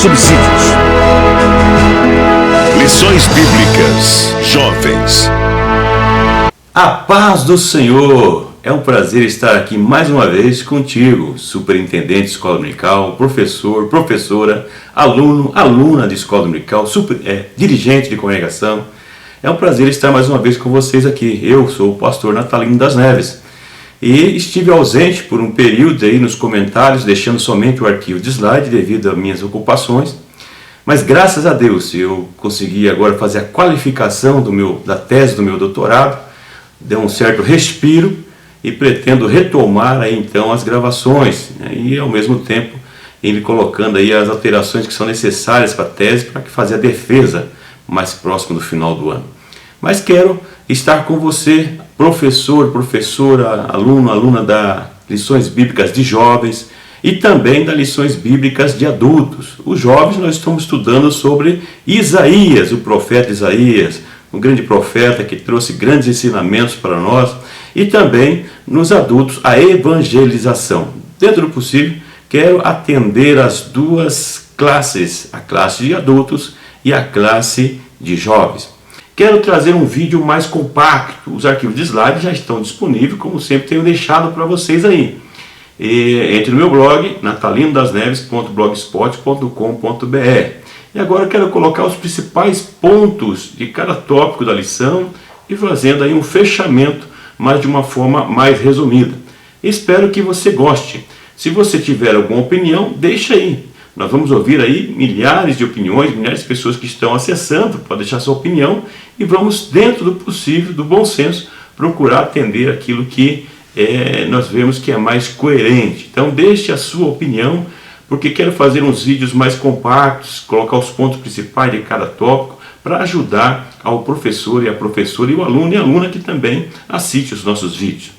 subsídios. Lições Bíblicas Jovens. A paz do Senhor! É um prazer estar aqui mais uma vez contigo, superintendente de escola dominical, professor, professora, aluno, aluna de escola dominical, dirigente de congregação. É um prazer estar mais uma vez com vocês aqui. Eu sou o pastor Natalino das Neves e estive ausente por um período aí nos comentários, deixando somente o arquivo de slide devido a minhas ocupações. Mas graças a Deus eu consegui agora fazer a qualificação da tese do meu doutorado, deu um certo respiro e pretendo retomar aí então as gravações, né? E ao mesmo tempo ir colocando aí as alterações que são necessárias para a tese para fazer a defesa mais próximo do final do ano. Mas quero estar com você, professor, professora, aluno, aluna da Lições Bíblicas de Jovens e também das Lições Bíblicas de Adultos. Os jovens nós estamos estudando sobre Isaías, o profeta Isaías, um grande profeta que trouxe grandes ensinamentos para nós, e também nos adultos a evangelização. Dentro do possível, quero atender as duas classes, a classe de adultos e a classe de jovens. Quero trazer um vídeo mais compacto. Os arquivos de slide já estão disponíveis, como sempre tenho deixado para vocês aí. Entre no meu blog, natalinodasneves.blogspot.com.br. E agora eu quero colocar os principais pontos de cada tópico da lição e fazendo aí um fechamento, mas de uma forma mais resumida. Espero que você goste. Se você tiver alguma opinião, deixa aí. Nós vamos ouvir aí milhares de opiniões, milhares de pessoas que estão acessando, pode deixar sua opinião, e vamos, dentro do possível, do bom senso, procurar atender aquilo que nós vemos que é mais coerente. Então deixe a sua opinião, porque quero fazer uns vídeos mais compactos, colocar os pontos principais de cada tópico, para ajudar ao professor e a professora e o aluno e a aluna que também assiste os nossos vídeos.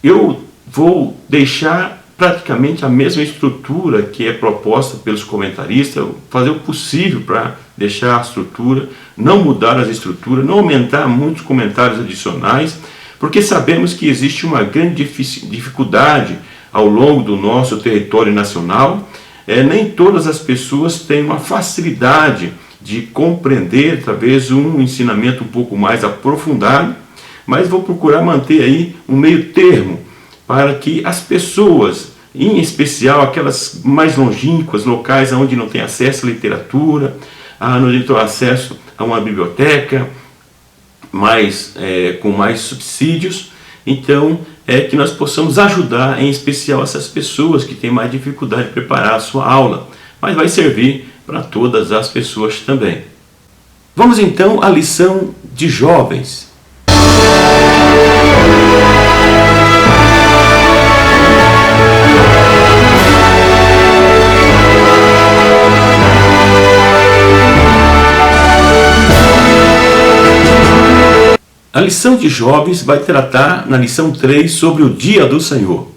Eu vou deixar praticamente a mesma estrutura que é proposta pelos comentaristas, fazer o possível para deixar a estrutura, não mudar as estruturas, não aumentar muitos comentários adicionais, porque sabemos que existe uma grande dificuldade ao longo do nosso território nacional. Nem todas as pessoas têm uma facilidade de compreender, talvez, um ensinamento um pouco mais aprofundado, mas vou procurar manter aí um meio termo para que as pessoas, em especial aquelas mais longínquas, locais onde não tem acesso à literatura, onde não tem acesso a uma biblioteca, com mais subsídios, então que nós possamos ajudar, em especial essas pessoas que têm mais dificuldade de preparar a sua aula, mas vai servir para todas as pessoas também. Vamos então à lição de jovens. A lição de jovens vai tratar, na lição 3, sobre o dia do Senhor.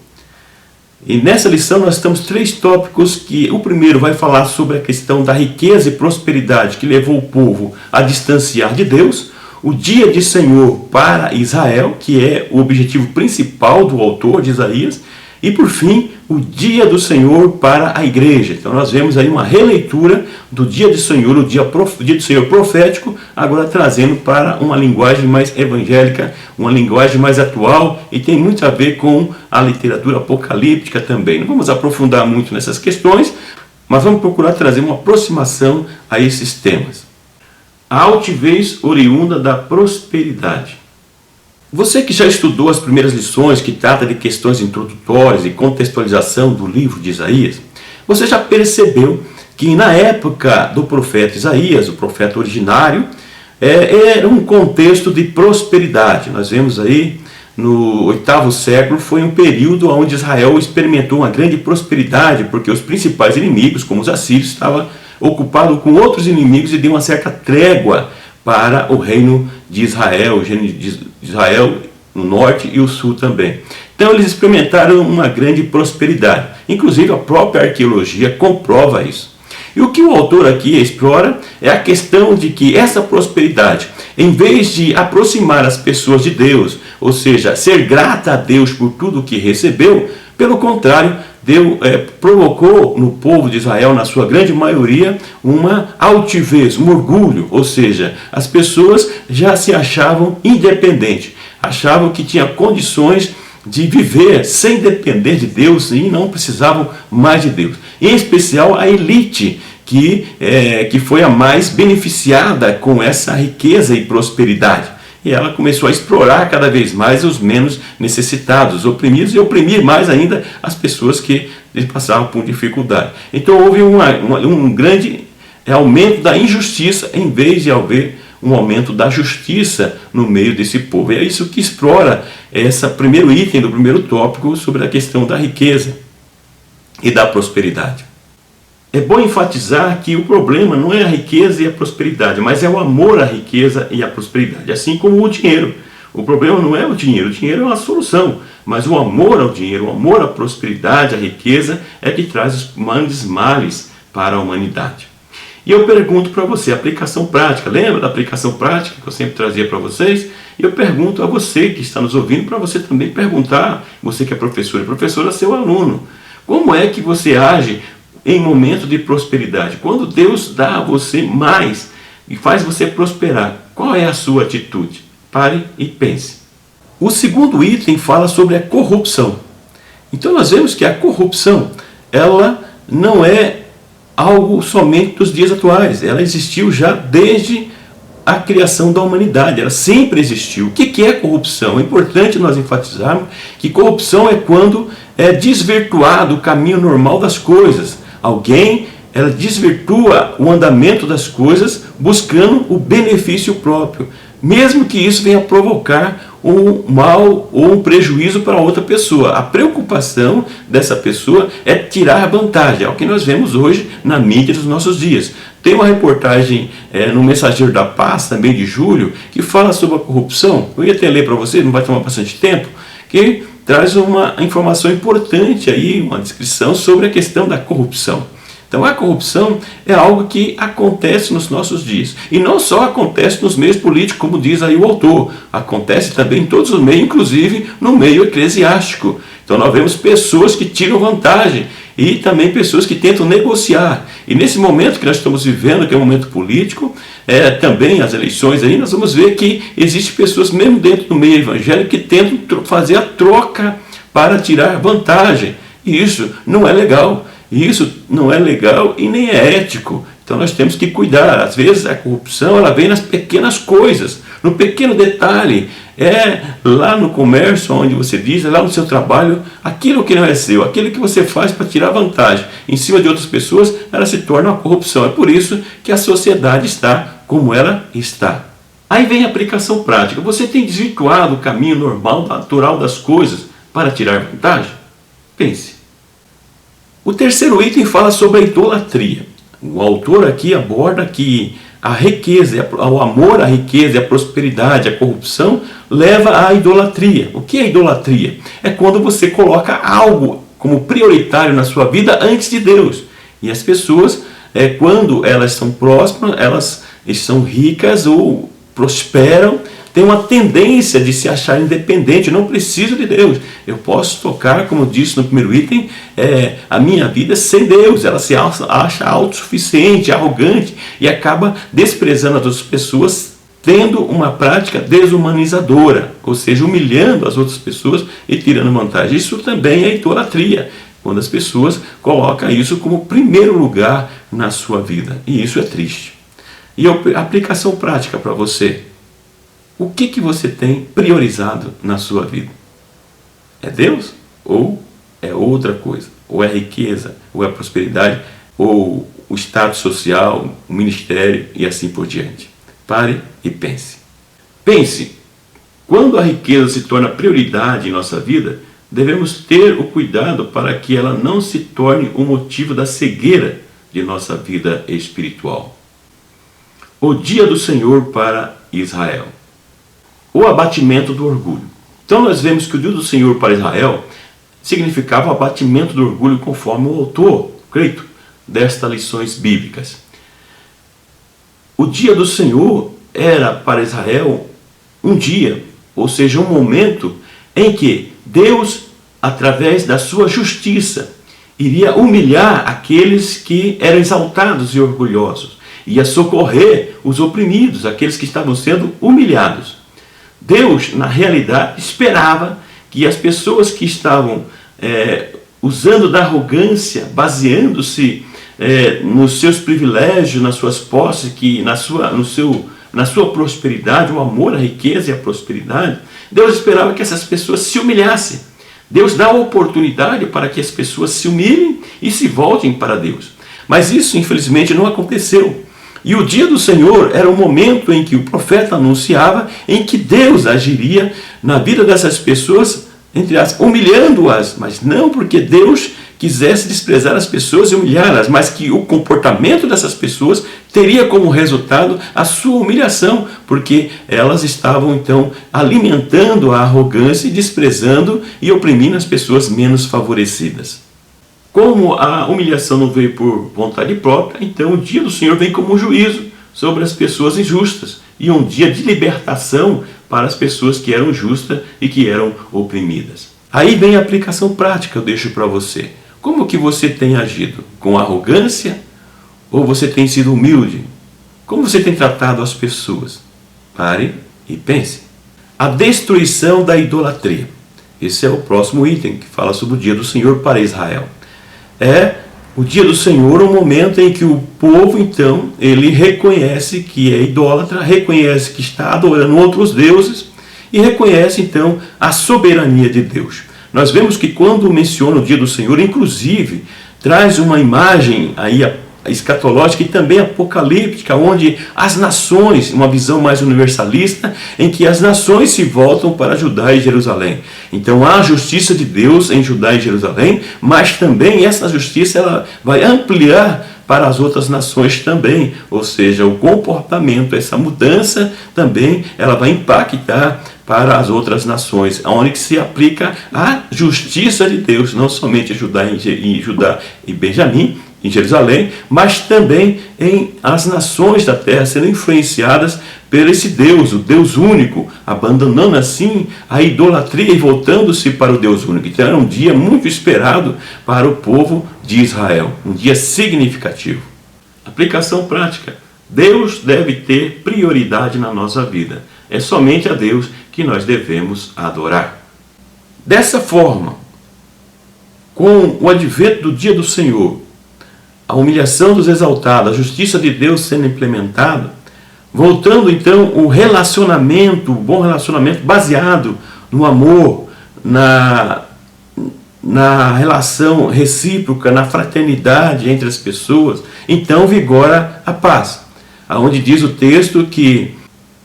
E nessa lição nós temos 3 tópicos, que o primeiro vai falar sobre a questão da riqueza e prosperidade que levou o povo a distanciar de Deus, o dia de Senhor para Israel, que é o objetivo principal do autor de Isaías, e por fim, o dia do Senhor para a igreja. Então nós vemos aí uma releitura do dia do Senhor, o dia do Senhor profético, agora trazendo para uma linguagem mais evangélica, uma linguagem mais atual, e tem muito a ver com a literatura apocalíptica também. Não vamos aprofundar muito nessas questões, mas vamos procurar trazer uma aproximação a esses temas. A altivez oriunda da prosperidade. Você que já estudou as primeiras lições que trata de questões introdutórias e contextualização do livro de Isaías, você já percebeu que na época do profeta Isaías, o profeta originário, era um contexto de prosperidade. Nós vemos aí no 8º século, foi um período onde Israel experimentou uma grande prosperidade, porque os principais inimigos, como os assírios, estavam ocupados com outros inimigos e deu uma certa trégua para o reino de Israel, no norte e o sul também. Então eles experimentaram uma grande prosperidade. Inclusive a própria arqueologia comprova isso. E o que o autor aqui explora é a questão de que essa prosperidade, em vez de aproximar as pessoas de Deus, ou seja, ser grata a Deus por tudo que recebeu, pelo contrário, provocou no povo de Israel, na sua grande maioria, uma altivez, um orgulho, ou seja, as pessoas já se achavam independentes, achavam que tinham condições de viver sem depender de Deus e não precisavam mais de Deus. Em especial a elite, que foi a mais beneficiada com essa riqueza e prosperidade. E ela começou a explorar cada vez mais os menos necessitados, oprimidos, e oprimir mais ainda as pessoas que passavam por dificuldade. Então houve um grande aumento da injustiça, em vez de haver um aumento da justiça no meio desse povo. E é isso que explora esse primeiro item do primeiro tópico sobre a questão da riqueza e da prosperidade. É bom enfatizar que o problema não é a riqueza e a prosperidade, mas é o amor à riqueza e à prosperidade, assim como o dinheiro. O problema não é o dinheiro é uma solução, mas o amor ao dinheiro, o amor à prosperidade, à riqueza, é que traz os grandes males para a humanidade. E eu pergunto para você, aplicação prática, lembra da aplicação prática que eu sempre trazia para vocês? E eu pergunto a você que está nos ouvindo, para você também perguntar, você que é professor e professora, seu aluno, como é que você age em momento de prosperidade? Quando Deus dá a você mais e faz você prosperar, qual é a sua atitude? Pare e pense. O segundo item fala sobre a corrupção. Então nós vemos que a corrupção, ela não é algo somente dos dias atuais, ela existiu já desde a criação da humanidade, ela sempre existiu. O que é corrupção? É importante nós enfatizarmos que corrupção é quando é desvirtuado o caminho normal das coisas. Ela desvirtua o andamento das coisas buscando o benefício próprio, mesmo que isso venha provocar um mal ou um prejuízo para outra pessoa. A preocupação dessa pessoa é tirar vantagem, é o que nós vemos hoje na mídia dos nossos dias. Tem uma reportagem no Mensageiro da Paz, também de julho, que fala sobre a corrupção. Eu ia até ler para você, não vai tomar bastante tempo, que traz uma informação importante aí, uma descrição sobre a questão da corrupção. Então a corrupção é algo que acontece nos nossos dias. E não só acontece nos meios políticos, como diz aí o autor. Acontece também em todos os meios, inclusive no meio eclesiástico. Então nós vemos pessoas que tiram vantagem e também pessoas que tentam negociar. E nesse momento que nós estamos vivendo, que é um momento político, também as eleições aí, nós vamos ver que existem pessoas, mesmo dentro do meio evangélico, que tentam fazer a troca para tirar vantagem. E isso não é legal. Isso não é legal e nem é ético. Então nós temos que cuidar. Às vezes a corrupção ela vem nas pequenas coisas, no pequeno detalhe. É lá no comércio, onde você diz, é lá no seu trabalho, aquilo que não é seu, aquilo que você faz para tirar vantagem em cima de outras pessoas, ela se torna uma corrupção. É por isso que a sociedade está como ela está. Aí vem a aplicação prática. Você tem desvirtuado o caminho normal, natural das coisas para tirar vantagem? Pense. O terceiro item fala sobre a idolatria. O autor aqui aborda que a riqueza, o amor à riqueza, a prosperidade, a corrupção leva à idolatria. O que é idolatria? É quando você coloca algo como prioritário na sua vida antes de Deus. E as pessoas, quando elas são prósperas, elas são ricas ou prosperam, tem uma tendência de se achar independente, não preciso de Deus. Eu posso tocar, como disse no primeiro item, a minha vida sem Deus. Ela se acha autossuficiente, arrogante e acaba desprezando as outras pessoas, tendo uma prática desumanizadora, ou seja, humilhando as outras pessoas e tirando vantagem. Isso também é idolatria, quando as pessoas colocam isso como primeiro lugar na sua vida. E isso é triste. E a aplicação prática para você. O que você tem priorizado na sua vida? É Deus? Ou é outra coisa? Ou é riqueza? Ou é prosperidade? Ou o status social, o ministério e assim por diante? Pare e pense. Pense, quando a riqueza se torna prioridade em nossa vida, devemos ter o cuidado para que ela não se torne o motivo da cegueira de nossa vida espiritual. O dia do Senhor para Israel. O abatimento do orgulho. Então nós vemos que o dia do Senhor para Israel significava o abatimento do orgulho, conforme o autor, Creito, destas lições bíblicas. O dia do Senhor era para Israel um dia, ou seja, um momento em que Deus, através da sua justiça iria humilhar aqueles que eram exaltados e orgulhosos, ia socorrer os oprimidos, aqueles que estavam sendo humilhados. Deus, na realidade, esperava que as pessoas que estavam usando da arrogância, baseando-se nos seus privilégios, nas suas posses, que na sua prosperidade, o amor, a riqueza e a prosperidade, Deus esperava que essas pessoas se humilhassem. Deus dá a oportunidade para que as pessoas se humilhem e se voltem para Deus. Mas isso, infelizmente, não aconteceu. E o dia do Senhor era o momento em que o profeta anunciava em que Deus agiria na vida dessas pessoas, entre as humilhando-as, mas não porque Deus quisesse desprezar as pessoas e humilhá-las, mas que o comportamento dessas pessoas teria como resultado a sua humilhação, porque elas estavam então alimentando a arrogância e desprezando e oprimindo as pessoas menos favorecidas. Como a humilhação não veio por vontade própria, então o dia do Senhor vem como um juízo sobre as pessoas injustas e um dia de libertação para as pessoas que eram justas e que eram oprimidas. Aí vem a aplicação prática, eu deixo para você. Como que você tem agido? Com arrogância? Ou você tem sido humilde? Como você tem tratado as pessoas? Pare e pense. A destruição da idolatria. Esse é o próximo item que fala sobre o dia do Senhor para Israel. É o dia do Senhor, o momento em que o povo, então, ele reconhece que é idólatra, reconhece que está adorando outros deuses e reconhece, então, a soberania de Deus. Nós vemos que quando menciona o dia do Senhor, inclusive, traz uma imagem aí escatológica e também apocalíptica, onde as nações, uma visão mais universalista, em que as nações se voltam para Judá e Jerusalém. Então há a justiça de Deus em Judá e Jerusalém, mas também essa justiça ela vai ampliar para as outras nações também, ou seja, o comportamento, essa mudança também, ela vai impactar para as outras nações, onde se aplica a justiça de Deus, não somente Judá e Benjamim, em Jerusalém, mas também em as nações da terra sendo influenciadas por esse Deus, o Deus único, abandonando assim a idolatria e voltando-se para o Deus único. Então era um dia muito esperado para o povo de Israel, um dia significativo. Aplicação prática. Deus deve ter prioridade na nossa vida. É somente a Deus que nós devemos adorar. Dessa forma, com o advento do dia do Senhor, a humilhação dos exaltados, a justiça de Deus sendo implementada, voltando então o relacionamento, o bom relacionamento baseado no amor, na relação recíproca, na fraternidade entre as pessoas, então vigora a paz. Aonde diz o texto que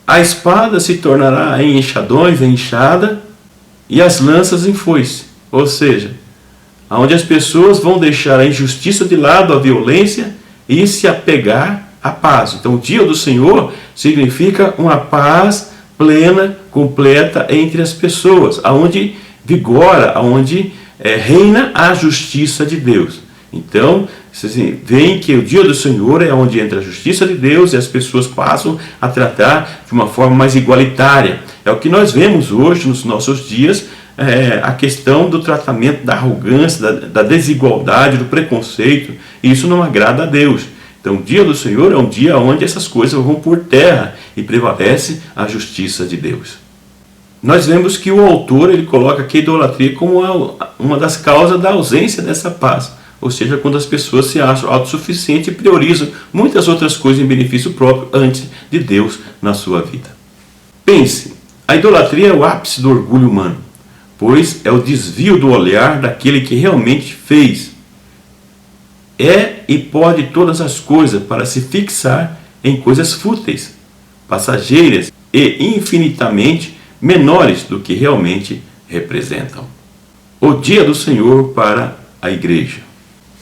a espada se tornará em enxadões, em enxada, e as lanças em foice. Ou seja, onde as pessoas vão deixar a injustiça de lado, a violência, e se apegar à paz. Então, o dia do Senhor significa uma paz plena, completa entre as pessoas, aonde vigora, aonde reina a justiça de Deus. Então, vem que o dia do Senhor é onde entra a justiça de Deus e as pessoas passam a tratar de uma forma mais igualitária. É o que nós vemos hoje nos nossos dias, a questão do tratamento da arrogância, da desigualdade, do preconceito. E isso não agrada a Deus. Então o dia do Senhor é um dia onde essas coisas vão por terra e prevalece a justiça de Deus. Nós vemos que o autor ele coloca aqui a idolatria como uma das causas da ausência dessa paz. Ou seja, quando as pessoas se acham autossuficientes e priorizam muitas outras coisas em benefício próprio antes de Deus na sua vida. Pense, a idolatria é o ápice do orgulho humano, pois é o desvio do olhar daquele que realmente fez. É e pode todas as coisas para se fixar em coisas fúteis, passageiras e infinitamente menores do que realmente representam. O dia do Senhor para a igreja.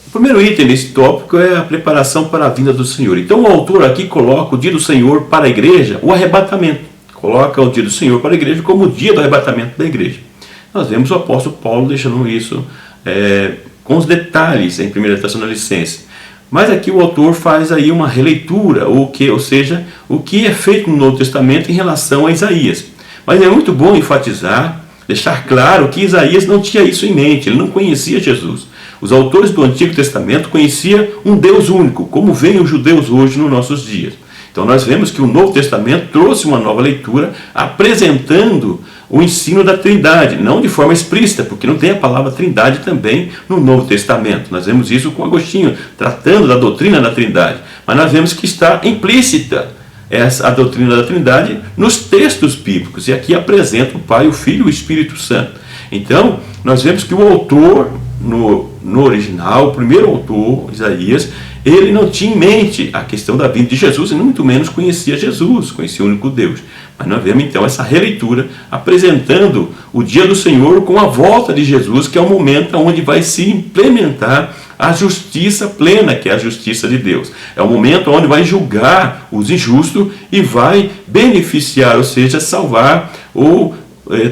O primeiro item desse tópico é a preparação para a vinda do Senhor. Então o autor aqui coloca o dia do Senhor para a igreja, o arrebatamento. Coloca o dia do Senhor para a igreja como o dia do arrebatamento da igreja. Nós vemos o apóstolo Paulo deixando isso com os detalhes em 1 Tessalonicenses. Mas aqui o autor faz aí uma releitura, ou seja, o que é feito no Novo Testamento em relação a Isaías. Mas é muito bom enfatizar, deixar claro que Isaías não tinha isso em mente, ele não conhecia Jesus. Os autores do Antigo Testamento conheciam um Deus único, como veem os judeus hoje nos nossos dias. Então nós vemos que o Novo Testamento trouxe uma nova leitura apresentando o ensino da Trindade, não de forma explícita, porque não tem a palavra Trindade também no Novo Testamento. Nós vemos isso com Agostinho, tratando da doutrina da Trindade. Mas nós vemos que está implícita a doutrina da Trindade nos textos bíblicos. E aqui apresenta o Pai, o Filho e o Espírito Santo. Então, nós vemos que o autor, no original, o primeiro autor, Isaías, ele não tinha em mente a questão da vinda de Jesus, e muito menos conhecia Jesus, conhecia o único Deus. Mas nós vemos então essa releitura apresentando o dia do Senhor com a volta de Jesus, que é o momento onde vai se implementar a justiça plena, que é a justiça de Deus. É o momento onde vai julgar os injustos e vai beneficiar, ou seja, salvar ou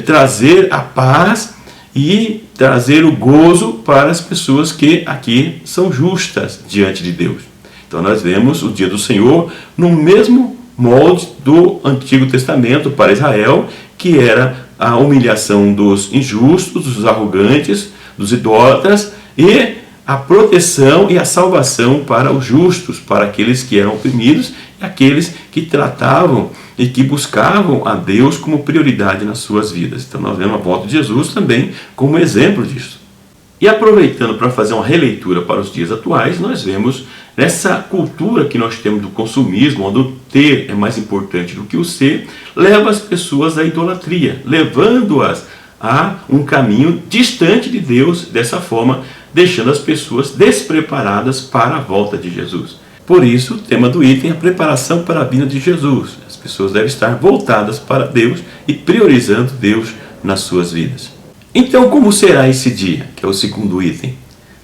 trazer a paz e trazer o gozo para as pessoas que aqui são justas diante de Deus. Então nós vemos o dia do Senhor no mesmo molde do Antigo Testamento para Israel, que era a humilhação dos injustos, dos arrogantes, dos idólatras, e a proteção e a salvação para os justos, para aqueles que eram oprimidos e aqueles que tratavam e que buscavam a Deus como prioridade nas suas vidas. Então nós vemos a volta de Jesus também como exemplo disso. E aproveitando para fazer uma releitura para os dias atuais, nós vemos nessa cultura que nós temos do consumismo, onde o ter é mais importante do que o ser, leva as pessoas à idolatria, levando-as a um caminho distante de Deus, dessa forma, deixando as pessoas despreparadas para a volta de Jesus. Por isso, o tema do item é a preparação para a vinda de Jesus. As pessoas devem estar voltadas para Deus e priorizando Deus nas suas vidas. Então, como será esse dia, que é o segundo item?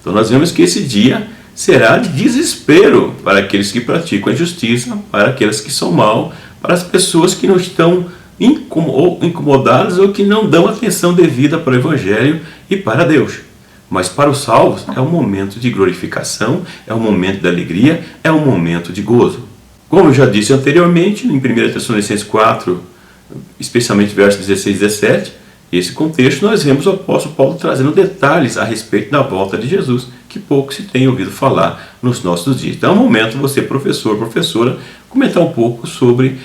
Então, nós vemos que esse dia será de desespero para aqueles que praticam a injustiça, para aqueles que são mal, para as pessoas que não estão incomodadas ou que não dão atenção devida para o Evangelho e para Deus. Mas para os salvos é um momento de glorificação, é um momento de alegria, é um momento de gozo. Como eu já disse anteriormente, em 1 Tessalonicenses 4, especialmente versos 16 e 17, esse contexto nós vemos o apóstolo Paulo trazendo detalhes a respeito da volta de Jesus, que pouco se tem ouvido falar nos nossos dias. Então é o momento você, professor, professora, comentar um pouco sobre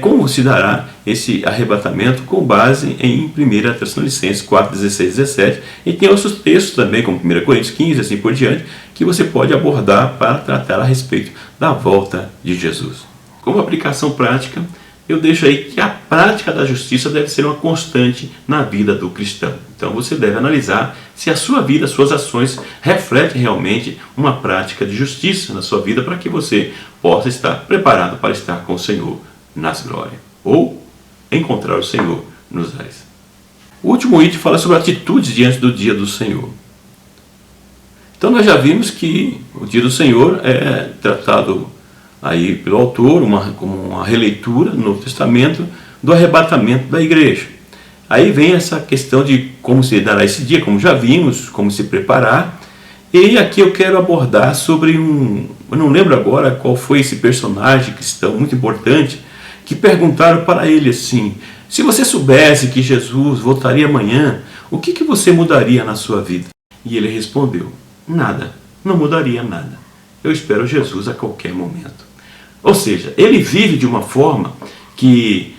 como se dará esse arrebatamento com base em 1 Tessalonicenses 4, 16 e 17. E tem outros textos também, como 1 Coríntios 15, assim por diante, que você pode abordar para tratar a respeito da volta de Jesus. Como aplicação prática, eu deixo aí que a prática da justiça deve ser uma constante na vida do cristão. Então você deve analisar se a sua vida, as suas ações refletem realmente uma prática de justiça na sua vida, para que você possa estar preparado para estar com o Senhor nas glórias, ou encontrar o Senhor nos ares. O último item fala sobre atitudes diante do dia do Senhor. Então nós já vimos que o dia do Senhor é tratado aí pelo autor como uma releitura no Novo Testamento do arrebatamento da igreja. Aí vem essa questão de como se dará esse dia, como já vimos, como se preparar. E aqui eu quero abordar sobre eu não lembro agora qual foi esse personagem cristão muito importante, que perguntaram para ele assim: se você soubesse que Jesus voltaria amanhã, o que você mudaria na sua vida? E ele respondeu: nada, não mudaria nada. Eu espero Jesus a qualquer momento. Ou seja, ele vive de uma forma que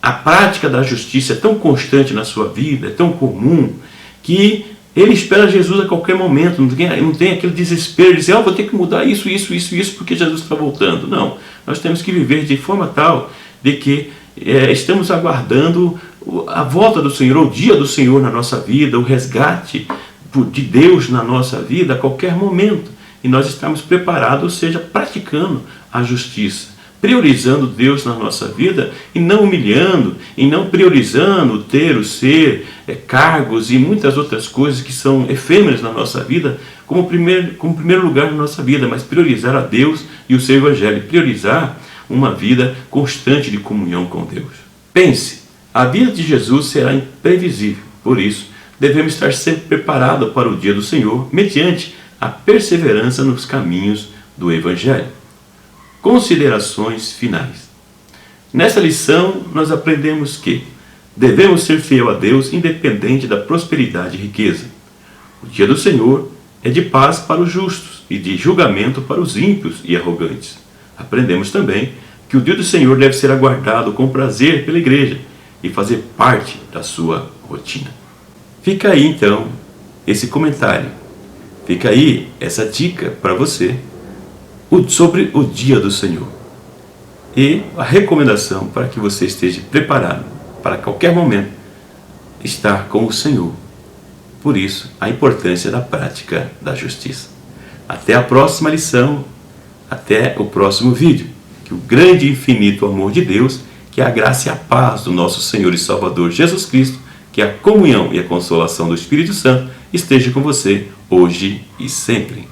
a prática da justiça é tão constante na sua vida, é tão comum, que ele espera Jesus a qualquer momento, não tem aquele desespero de dizer, vou ter que mudar isso, porque Jesus está voltando. Não, nós temos que viver de forma tal de que estamos aguardando a volta do Senhor, o dia do Senhor na nossa vida, o resgate de Deus na nossa vida a qualquer momento. E nós estamos preparados, ou seja, praticando a justiça, priorizando Deus na nossa vida e não humilhando, e não priorizando o ter, o ser, cargos e muitas outras coisas que são efêmeras na nossa vida como primeiro lugar na nossa vida, mas priorizar a Deus e o seu Evangelho, priorizar uma vida constante de comunhão com Deus. Pense, a vida de Jesus será imprevisível, por isso devemos estar sempre preparados para o dia do Senhor, mediante a perseverança nos caminhos do Evangelho. Considerações finais. Nesta lição, nós aprendemos que devemos ser fiel a Deus independente da prosperidade e riqueza. O dia do Senhor é de paz para os justos e de julgamento para os ímpios e arrogantes. Aprendemos também que o dia do Senhor deve ser aguardado com prazer pela igreja e fazer parte da sua rotina. Fica aí então esse comentário, fica aí essa dica para você sobre o dia do Senhor e a recomendação para que você esteja preparado para qualquer momento estar com o Senhor. Por isso, a importância da prática da justiça. Até a próxima lição, até o próximo vídeo. Que o grande e infinito amor de Deus, que a graça e a paz do nosso Senhor e Salvador Jesus Cristo, que a comunhão e a consolação do Espírito Santo esteja com você hoje e sempre.